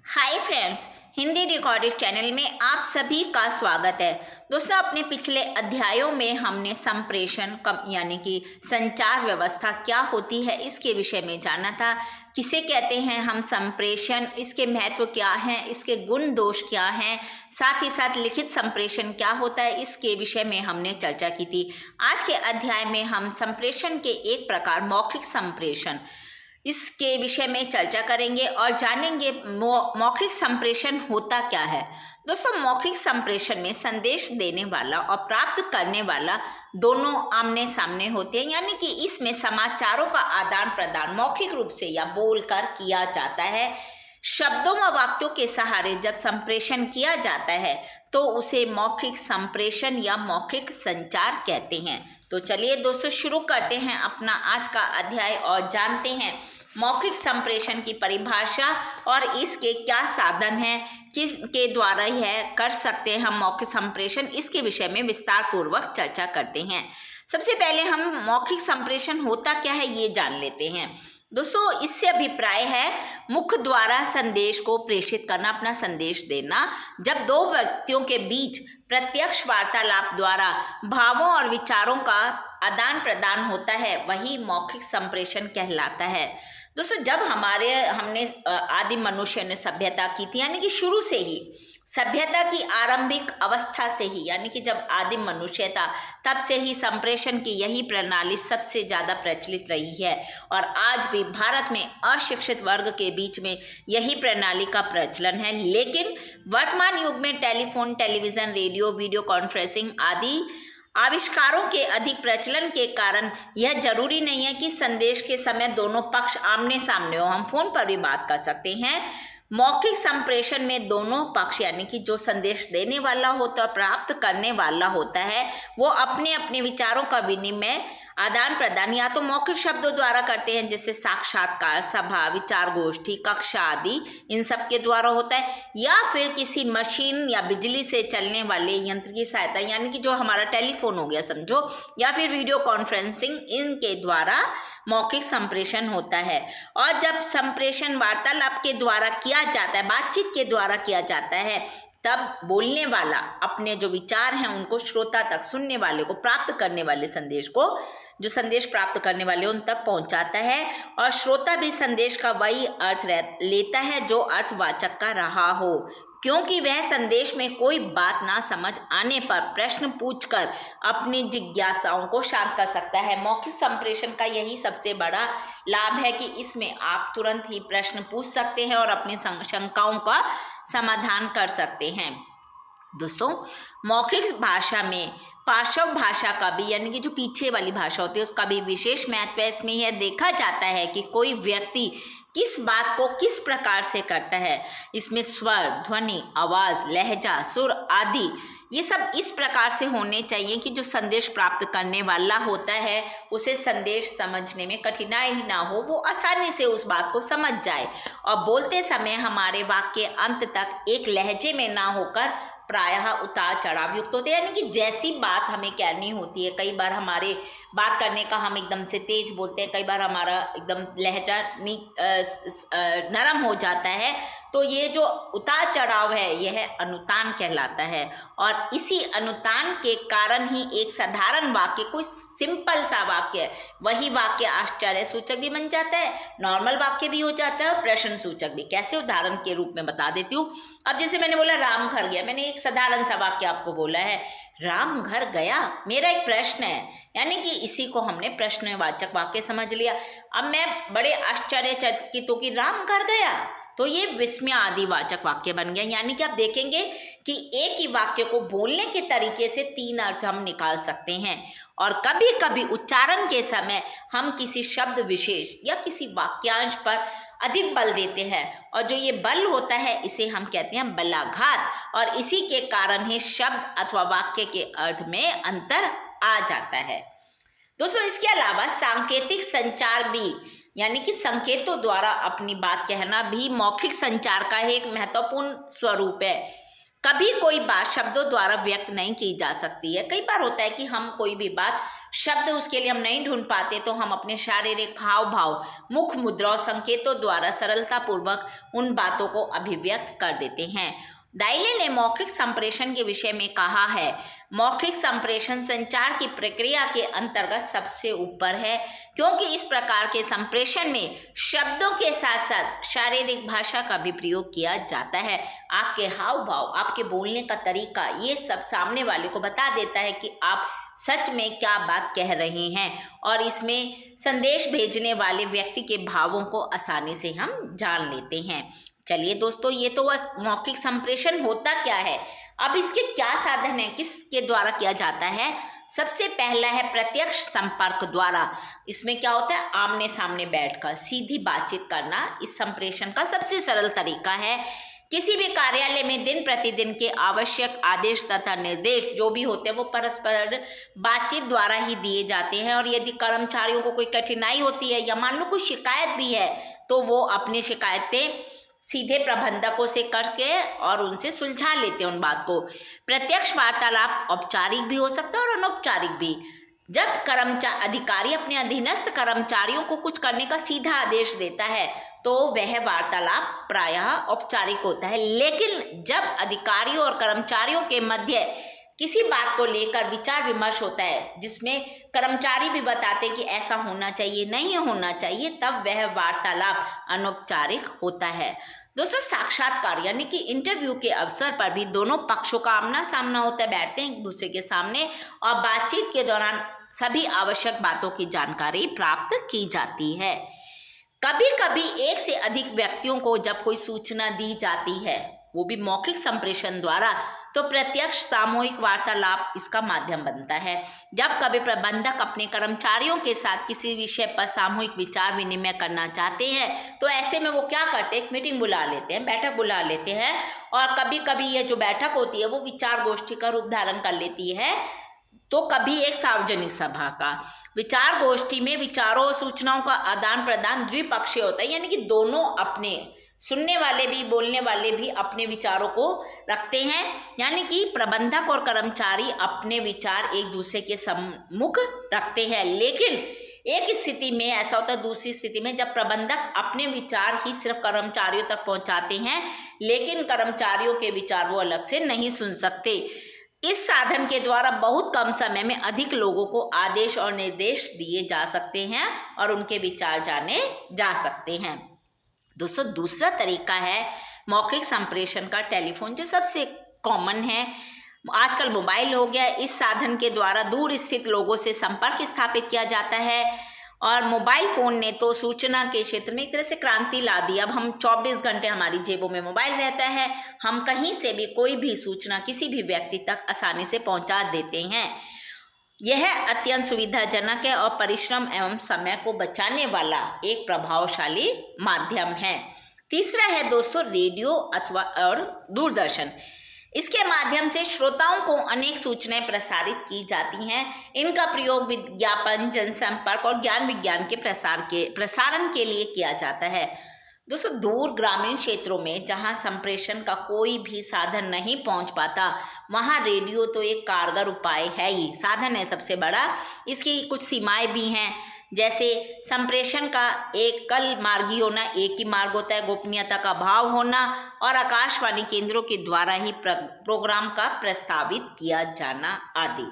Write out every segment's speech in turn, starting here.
Hi friends, Hindi recorded channel में आप सभी का स्वागत है। दोस्तों, अपने पिछले अध्यायों में हमने संप्रेषण यानी कि संचार व्यवस्था क्या होती है इसके विषय में जाना था। किसे कहते हैं हम संप्रेषण, इसके महत्व क्या हैं, इसके गुण दोष क्या हैं, साथ ही साथ लिखित संप्रेषण क्या होता है, इसके विषय में हमने चर्चा की थी। आज के अध्याय में हम संप्रेषण के एक प्रकार मौखिक संप्रेषण इसके विषय में चर्चा करेंगे और जानेंगे मौखिक संप्रेषण होता क्या है। दोस्तों, मौखिक संप्रेषण में संदेश देने वाला और प्राप्त करने वाला दोनों आमने सामने होते हैं, यानी कि इसमें समाचारों का आदान प्रदान मौखिक रूप से या बोलकर किया जाता है। शब्दों व वाक्यों के सहारे जब संप्रेषण किया जाता है तो उसे मौखिक संप्रेषण या मौखिक संचार कहते हैं। तो चलिए दोस्तों, शुरू करते हैं अपना आज का अध्याय और जानते हैं मौखिक संप्रेषण की परिभाषा और इसके क्या साधन हैं, किस के द्वारा यह कर सकते हैं हम मौखिक संप्रेषण, इसके विषय में विस्तार पूर्वक चर्चा करते हैं। सबसे पहले हम मौखिक संप्रेषण होता क्या है ये जान लेते हैं। दोस्तों, इससे अभिप्राय है मुख द्वारा संदेश को प्रेषित करना, अपना संदेश देना। जब दो व्यक्तियों के बीच प्रत्यक्ष वार्तालाप द्वारा भावों और विचारों का आदान प्रदान होता है वही मौखिक संप्रेषण कहलाता है। दोस्तों, जब हमने आदि मनुष्य ने सभ्यता की थी, यानी कि शुरू से ही सभ्यता की आरंभिक अवस्था से ही, यानी कि जब आदिम मनुष्य था तब से ही संप्रेषण की यही प्रणाली सबसे ज़्यादा प्रचलित रही है और आज भी भारत में अशिक्षित वर्ग के बीच में यही प्रणाली का प्रचलन है। लेकिन वर्तमान युग में telephone, television, radio, video conferencing आदि आविष्कारों के अधिक प्रचलन के कारण यह जरूरी नहीं है कि संदेश के समय दोनों पक्ष आमने सामने हो, हम फोन पर भी बात कर सकते हैं। मौखिक संप्रेषण में दोनों पक्ष, यानी कि जो संदेश देने वाला होता है और प्राप्त करने वाला होता है, वो अपने अपने विचारों का विनिमय आदान प्रदान या तो मौखिक शब्दों द्वारा करते हैं, जैसे साक्षात्कार, सभा, विचार गोष्ठी, कक्षा आदि, इन सब के द्वारा होता है, या फिर किसी मशीन या बिजली से चलने वाले यंत्र की सहायता, यानी कि जो हमारा टेलीफोन हो गया समझो, या फिर वीडियो कॉन्फ्रेंसिंग, इनके द्वारा मौखिक संप्रेषण होता है। और जब संप्रेषण वार्तालाप के द्वारा किया जाता है, बातचीत के द्वारा किया जाता है, तब बोलने वाला अपने जो विचार हैं उनको श्रोता तक, सुनने वाले को, प्राप्त करने वाले संदेश को, जो संदेश प्राप्त करने वाले उन तक पहुंचाता है और श्रोता भी संदेश का वही अर्थ लेता है जो अर्थवाचक का रहा हो, क्योंकि वह संदेश में कोई बात ना समझ आने पर प्रश्न पूछकर अपनी जिज्ञासाओं को शांत कर सकता है। मौखिक संप्रेषण का यही सबसे बड़ा लाभ है कि इसमें आप तुरंत ही प्रश्न पूछ सकते हैं और अपनी शंकाओं का समाधान कर सकते हैं। दोस्तों, मौखिक भाषा में पार्श्व भाषा का भी, यानी कि जो पीछे वाली भाषा होती है, उसका भी विशेष महत्व है। इसमें यह देखा जाता है कि कोई व्यक्ति किस बात को किस प्रकार से करता है। इसमें स्वर, ध्वनि, आवाज़, लहजा, सुर आदि ये सब इस प्रकार से होने चाहिए कि जो संदेश प्राप्त करने वाला होता है उसे संदेश समझने में कठिनाई ना हो, वो आसानी से उस बात को समझ जाए और बोलते समय हमारे वाक्य अंत तक एक लहजे में ना होकर प्रायः उतार चढ़ाव युक्त होते हैं, यानी कि जैसी बात हमें कहनी होती है। कई बार हमारे बात करने का हम एकदम से तेज बोलते हैं, कई बार हमारा एकदम लहजा नरम हो जाता है, तो ये जो उतार चढ़ाव है यह अनुतान कहलाता है। और इसी अनुतान के कारण ही एक साधारण वाक्य, कोई सिंपल सा वाक्य, वही वाक्य आश्चर्य सूचक भी बन जाता है, नॉर्मल वाक्य भी हो जाता है और प्रश्न सूचक भी। कैसे, उदाहरण के रूप में बता देती हूँ। अब जैसे मैंने बोला राम घर गया, मैंने एक साधारण सा वाक्य आपको बोला है, राम घर गया, मेरा एक प्रश्न है, यानी कि इसी को हमने प्रश्नवाचक वाक्य समझ लिया। अब मैं बड़े आश्चर्यचकित हूँ कि राम घर गया, तो ये विस्मय आदि वाचक वाक्य बन गया। यानी कि आप देखेंगे कि एक ही वाक्य को बोलने के तरीके से तीन अर्थ हम निकाल सकते हैं और कभी कभी उच्चारण के समय हम किसी शब्द विशेष या किसी वाक्यांश पर अधिक बल देते हैं और जो ये बल होता है इसे हम कहते हैं बलाघात, और इसी के कारण ही शब्द अथवा वाक्य के अर्थ में अंतर आ जाता है। दोस्तों, इसके अलावा सांकेतिक संचार भी, यानी कि संकेतों द्वारा अपनी बात कहना भी मौखिक संचार का एक महत्वपूर्ण स्वरूप है। कभी कोई बात शब्दों द्वारा व्यक्त नहीं की जा सकती है। कई बार होता है कि हम कोई भी बात शब्द उसके लिए हम नहीं ढूंढ पाते तो हम अपने शारीरिक हाव भाव, मुख मुद्रा और संकेतों द्वारा सरलतापूर्वक उन बातों को अभिव्यक्त कर देते हैं। दाइले ने मौखिक संप्रेषण के विषय में कहा है, मौखिक संप्रेषण संचार की प्रक्रिया के अंतर्गत सबसे ऊपर है, क्योंकि इस प्रकार के संप्रेषण में शब्दों के साथ साथ शारीरिक भाषा का भी प्रयोग किया जाता है। आपके हाव भाव, आपके बोलने का तरीका, ये सब सामने वाले को बता देता है कि आप सच में क्या बात कह रहे हैं, और इसमें संदेश भेजने वाले व्यक्ति के भावों को आसानी से हम जान लेते हैं। चलिए दोस्तों, ये तो बस मौखिक संप्रेषण होता क्या है। अब इसके क्या साधन है, किसके द्वारा किया जाता है। सबसे पहला है प्रत्यक्ष संपर्क द्वारा। इसमें क्या होता है, आमने सामने बैठकर सीधी बातचीत करना इस संप्रेषण का सबसे सरल तरीका है। किसी भी कार्यालय में दिन प्रतिदिन के आवश्यक आदेश तथा निर्देश जो भी होते हैं वो परस्पर बातचीत द्वारा ही दिए जाते हैं, और यदि कर्मचारियों को कोई कठिनाई होती है या मान लो कोई शिकायत भी है तो वो अपनी शिकायतें सीधे प्रबंधकों से करके और उनसे सुलझा लेते हैं उन बात को। प्रत्यक्ष वार्तालाप औपचारिक भी हो सकता है और अनौपचारिक भी। जब अधिकारी अपने अधीनस्थ कर्मचारियों को कुछ करने का सीधा आदेश देता है तो वह वार्तालाप प्रायः औपचारिक होता है, लेकिन जब अधिकारियों और कर्मचारियों के मध्य किसी बात को लेकर विचार विमर्श होता है जिसमें कर्मचारी भी बताते कि ऐसा होना चाहिए, नहीं होना चाहिए, तब वह वार्तालाप अनौपचारिक होता है। दोस्तों, साक्षात्कार यानी कि इंटरव्यू के अवसर पर भी दोनों पक्षों का आमना सामना होता है, बैठते हैं एक दूसरे के सामने और बातचीत के दौरान सभी आवश्यक बातों की जानकारी प्राप्त की जाती है। कभी कभी एक से अधिक व्यक्तियों को जब कोई सूचना दी जाती है, वो भी मौखिक संप्रेषण द्वारा, तो प्रत्यक्ष सामूहिक वार्तालाप इसका माध्यम बनता है। जब कभी प्रबंधक अपने कर्मचारियों के साथ किसी विषय पर सामूहिक विचार विनिमय करना चाहते हैं तो ऐसे में वो क्या करते हैं, एक मीटिंग बुला लेते हैं, बैठक बुला लेते हैं, और कभी कभी ये जो बैठक होती है वो विचार गोष्ठी का रूप धारण कर लेती है, तो कभी एक सार्वजनिक सभा का। विचार गोष्ठी में विचारों और सूचनाओं का आदान प्रदान द्विपक्षीय होता है, यानी कि दोनों अपने, सुनने वाले भी बोलने वाले भी अपने विचारों को रखते हैं, यानी कि प्रबंधक और कर्मचारी अपने विचार एक दूसरे के सम्मुख रखते हैं। लेकिन एक स्थिति में ऐसा होता है, दूसरी स्थिति में जब प्रबंधक अपने विचार ही सिर्फ कर्मचारियों तक पहुंचाते हैं लेकिन कर्मचारियों के विचार वो अलग से नहीं सुन सकते। इस साधन के द्वारा बहुत कम समय में अधिक लोगों को आदेश और निर्देश दिए जा सकते हैं और उनके विचार जाने जा सकते हैं। दोस्तों, दूसरा तरीका है मौखिक संप्रेषण का टेलीफोन, जो सबसे कॉमन है। आजकल मोबाइल हो गया, इस साधन के द्वारा दूर स्थित लोगों से संपर्क स्थापित किया जाता है, और मोबाइल फ़ोन ने तो सूचना के क्षेत्र में एक तरह से क्रांति ला दी। अब हम 24 घंटे हमारी जेबों में मोबाइल रहता है, हम कहीं से भी कोई भी सूचना किसी भी व्यक्ति तक आसानी से पहुंचा देते हैं। यह अत्यंत सुविधाजनक है और परिश्रम एवं समय को बचाने वाला एक प्रभावशाली माध्यम है। तीसरा है दोस्तों रेडियो अथवा और दूरदर्शन। इसके माध्यम से श्रोताओं को अनेक सूचनाएं प्रसारित की जाती हैं। इनका प्रयोग विज्ञापन, जनसंपर्क और ज्ञान विज्ञान के प्रसारण के लिए किया जाता है। दोस्तों, दूर ग्रामीण क्षेत्रों में जहां संप्रेषण का कोई भी साधन नहीं पहुंच पाता, वहां रेडियो तो एक कारगर उपाय है ही, साधन है सबसे बड़ा। इसकी कुछ सीमाएं भी हैं, जैसे संप्रेषण का एक कल मार्गी होना, एक ही मार्ग होता है, गोपनीयता का भाव होना और आकाशवाणी केंद्रों के द्वारा ही प्रोग्राम का प्रस्तावित किया जाना आदि।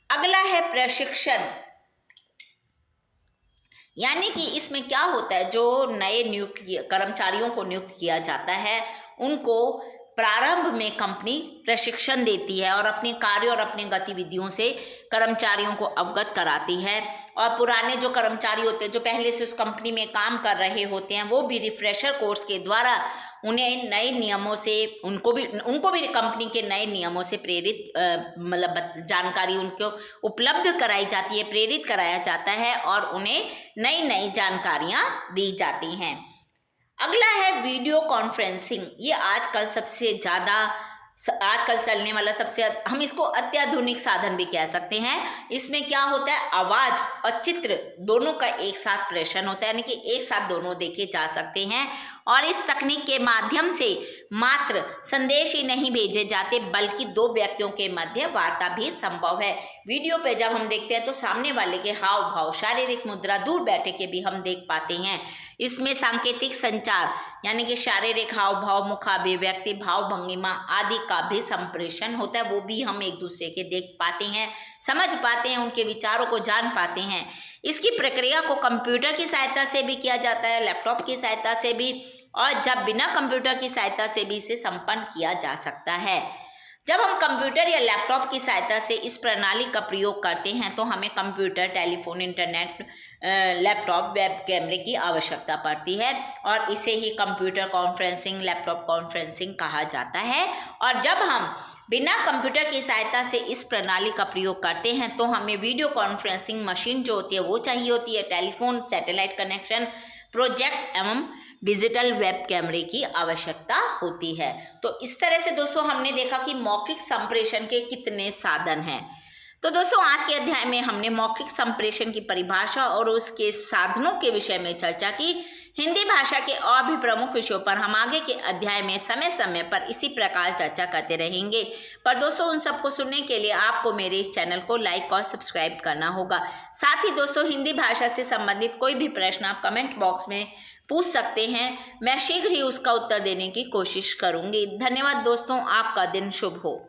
अगला है प्रशिक्षण, यानी कि इसमें क्या होता है, जो नए कर्मचारियों को नियुक्त किया जाता है उनको प्रारंभ में कंपनी प्रशिक्षण देती है और अपने कार्यों और अपनी गतिविधियों से कर्मचारियों को अवगत कराती है। और पुराने जो कर्मचारी होते हैं, जो पहले से उस कंपनी में काम कर रहे होते हैं, वो भी रिफ्रेशर कोर्स के द्वारा उन्हें नए नियमों से, उनको भी कंपनी के नए नियमों से प्रेरित मतलब जानकारी उनको उपलब्ध कराई जाती है, प्रेरित कराया जाता है और उन्हें नई नई जानकारियाँ दी जाती हैं। अगला है वीडियो कॉन्फ्रेंसिंग। ये आजकल चलने वाला सबसे, हम इसको अत्याधुनिक साधन भी कह सकते हैं। इसमें क्या होता है, आवाज़ और चित्र दोनों का एक साथ प्रेषण होता है, यानी कि एक साथ दोनों देखे जा सकते हैं और इस तकनीक के माध्यम से मात्र संदेश ही नहीं भेजे जाते बल्कि दो व्यक्तियों के मध्य वार्ता भी संभव है। वीडियो पे जब हम देखते हैं तो सामने वाले के हाव भाव, शारीरिक मुद्रा दूर बैठे के भी हम देख पाते हैं। इसमें सांकेतिक संचार यानी कि शारीरिक हाव भाव, मुखाभिव्यक्ति, भाव भंगिमा आदि का भी संप्रेषण होता है, वो भी हम एक दूसरे के देख पाते हैं, समझ पाते हैं, उनके विचारों को जान पाते हैं। इसकी प्रक्रिया को कंप्यूटर की सहायता से भी किया जाता है, लैपटॉप की सहायता से भी, और जब बिना कंप्यूटर की सहायता से भी इसे संपन्न किया जा सकता है। जब हम कंप्यूटर या लैपटॉप की सहायता से इस प्रणाली का प्रयोग करते हैं तो हमें computer, telephone, internet, laptop, web कैमरे की आवश्यकता पड़ती है और इसे ही कंप्यूटर कॉन्फ्रेंसिंग, लैपटॉप कॉन्फ्रेंसिंग कहा जाता है। और जब हम बिना कंप्यूटर की सहायता से इस प्रणाली का प्रयोग करते हैं तो हमें वीडियो कॉन्फ्रेंसिंग मशीन जो होती है वो चाहिए होती है, टेलीफोन, सैटेलाइट कनेक्शन, प्रोजेक्ट एवं डिजिटल वेब कैमरे की आवश्यकता होती है। तो इस तरह से दोस्तों हमने देखा कि मौखिक संप्रेषण के कितने साधन हैं। तो दोस्तों आज के अध्याय में हमने मौखिक संप्रेषण की परिभाषा और उसके साधनों के विषय में चर्चा की। हिंदी भाषा के और भी प्रमुख विषयों पर हम आगे के अध्याय में समय समय पर इसी प्रकार चर्चा करते रहेंगे। पर दोस्तों उन सबको सुनने के लिए आपको मेरे इस चैनल को लाइक और सब्सक्राइब करना होगा। साथ ही दोस्तों हिंदी भाषा से संबंधित कोई भी प्रश्न आप कमेंट बॉक्स में पूछ सकते हैं, मैं शीघ्र ही उसका उत्तर देने की कोशिश करूंगी। धन्यवाद दोस्तों, आपका दिन शुभ हो।